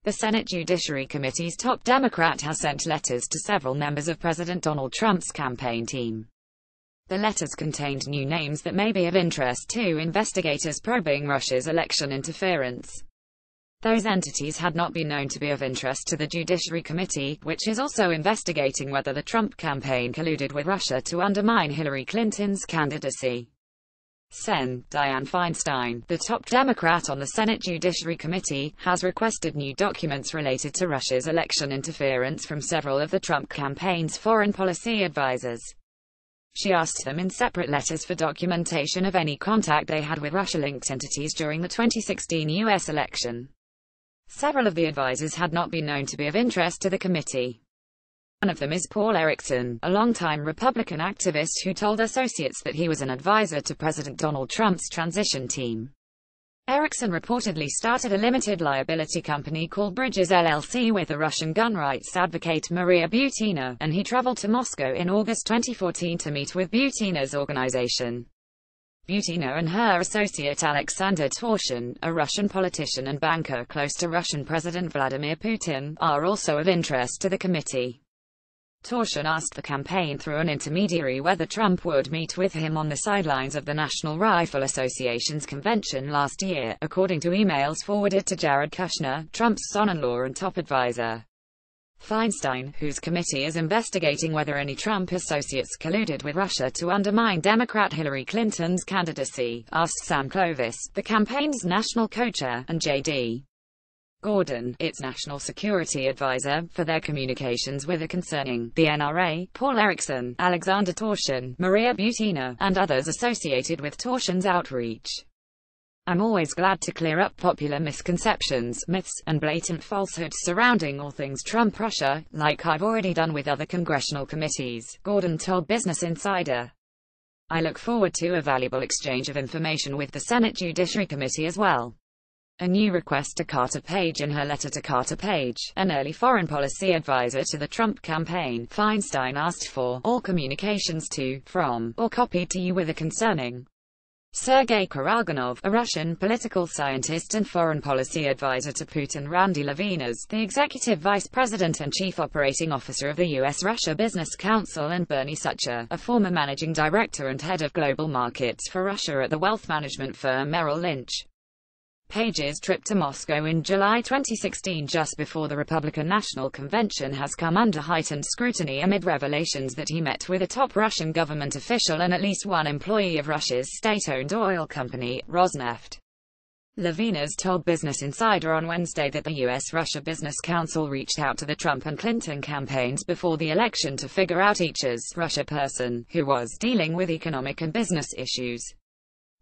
The Senate Judiciary Committee's top Democrat has sent letters to several members of President Donald Trump's campaign team. The letters contained new names that may be of interest to investigators probing Russia's election interference. Those entities had not been known to be of interest to the Judiciary Committee, which is also investigating whether the Trump campaign colluded with Russia to undermine Hillary Clinton's candidacy. Sen. Dianne Feinstein, the top Democrat on the Senate Judiciary Committee, has requested new documents related to Russia's election interference from several of the Trump campaign's foreign policy advisors. She asked them in separate letters for documentation of any contact they had with Russia-linked entities during the 2016 U.S. election. Several of the advisors had not been known to be of interest to the committee. One of them is Paul Erickson, a longtime Republican activist who told associates that he was an advisor to President Donald Trump's transition team. Erickson reportedly started a limited liability company called Bridges LLC with the Russian gun rights advocate Maria Butina, and he traveled to Moscow in August 2014 to meet with Butina's organization. Butina and her associate Alexander Torshin, a Russian politician and banker close to Russian President Vladimir Putin, are also of interest to the committee. Torshin asked the campaign through an intermediary whether Trump would meet with him on the sidelines of the National Rifle Association's convention last year, according to emails forwarded to Jared Kushner, Trump's son-in-law and top advisor. Feinstein, whose committee is investigating whether any Trump associates colluded with Russia to undermine Democrat Hillary Clinton's candidacy, asked Sam Clovis, the campaign's national co-chair, and J.D. Gordon, its national security advisor, for their communications with concerning the NRA, Paul Erickson, Alexander Torshin, Maria Butina, and others associated with Torshin's outreach. I'm always glad to clear up popular misconceptions, myths, and blatant falsehoods surrounding all things Trump-Russia, like I've already done with other congressional committees, Gordon told Business Insider. I look forward to a valuable exchange of information with the Senate Judiciary Committee as well. A new request to Carter Page. In her letter to Carter Page, an early foreign policy advisor to the Trump campaign, Feinstein asked for all communications to, from, or copied to you with a concerning Sergei Karaganov, a Russian political scientist and foreign policy advisor to Putin, Randy Levinas, the executive vice president and chief operating officer of the U.S.-Russia Business Council, and Bernie Sucher, a former managing director and head of global markets for Russia at the wealth management firm Merrill Lynch. Page's trip to Moscow in July 2016 just before the Republican National Convention has come under heightened scrutiny amid revelations that he met with a top Russian government official and at least one employee of Russia's state-owned oil company, Rosneft. Levinas told Business Insider on Wednesday that the U.S.-Russia Business Council reached out to the Trump and Clinton campaigns before the election to figure out each Russia person who was dealing with economic and business issues.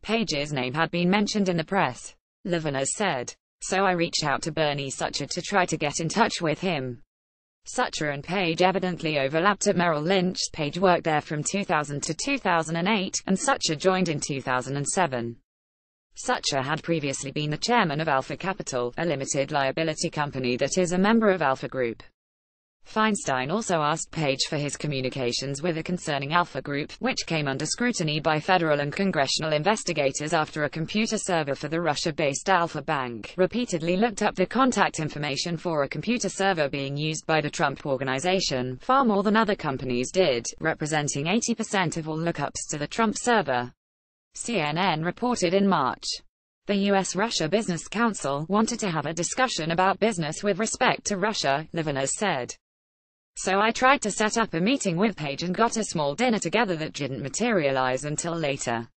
Page's name had been mentioned in the press. Levinas said. So I reached out to Bernie Sucher to try to get in touch with him. Sucher and Page evidently overlapped at Merrill Lynch. Page worked there from 2000 to 2008, and Sucher joined in 2007. Sucher had previously been the chairman of Alpha Capital, a limited liability company that is a member of Alpha Group. Feinstein also asked Page for his communications with a concerning Alpha Group, which came under scrutiny by federal and congressional investigators after a computer server for the Russia-based Alpha Bank repeatedly looked up the contact information for a computer server being used by the Trump Organization, far more than other companies did, representing 80% of all lookups to the Trump server. CNN reported in March. The U.S.-Russia Business Council wanted to have a discussion about business with respect to Russia, Levinas said. So I tried to set up a meeting with Page and got a small dinner together that didn't materialize until later.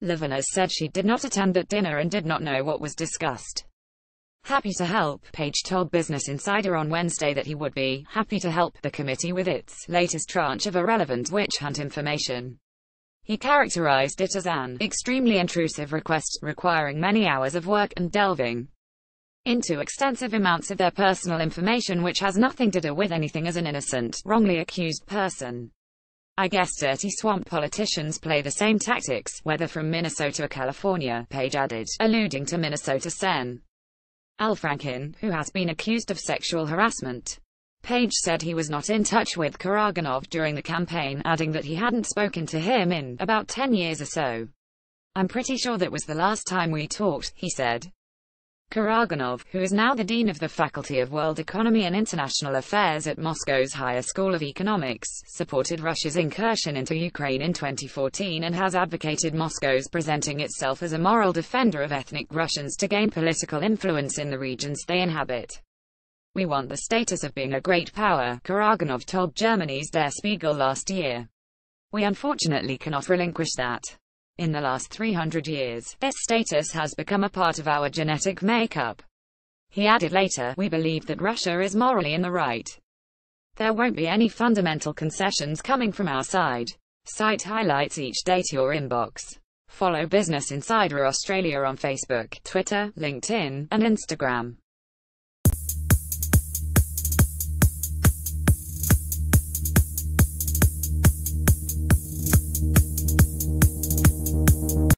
Levinas said she did not attend that dinner and did not know what was discussed. Happy to help, Page told Business Insider on Wednesday that he would be happy to help the committee with its latest tranche of irrelevant witch hunt information. He characterized it as an extremely intrusive request, requiring many hours of work and delving into extensive amounts of their personal information which has nothing to do with anything as an innocent, wrongly accused person. I guess dirty swamp politicians play the same tactics, whether from Minnesota or California, Page added, alluding to Minnesota Sen. Al Franken, who has been accused of sexual harassment. Page said he was not in touch with Karaganov during the campaign, adding that he hadn't spoken to him in about 10 years or so. I'm pretty sure that was the last time we talked, he said. Karaganov, who is now the Dean of the Faculty of World Economy and International Affairs at Moscow's Higher School of Economics, supported Russia's incursion into Ukraine in 2014 and has advocated Moscow's presenting itself as a moral defender of ethnic Russians to gain political influence in the regions they inhabit. "We want the status of being a great power," Karaganov told Germany's Der Spiegel last year. "We unfortunately cannot relinquish that. In the last 300 years, this status has become a part of our genetic makeup." He added later, "We believe that Russia is morally in the right. There won't be any fundamental concessions coming from our side." Site highlights each day to your inbox. Follow Business Insider Australia on Facebook, Twitter, LinkedIn, and Instagram.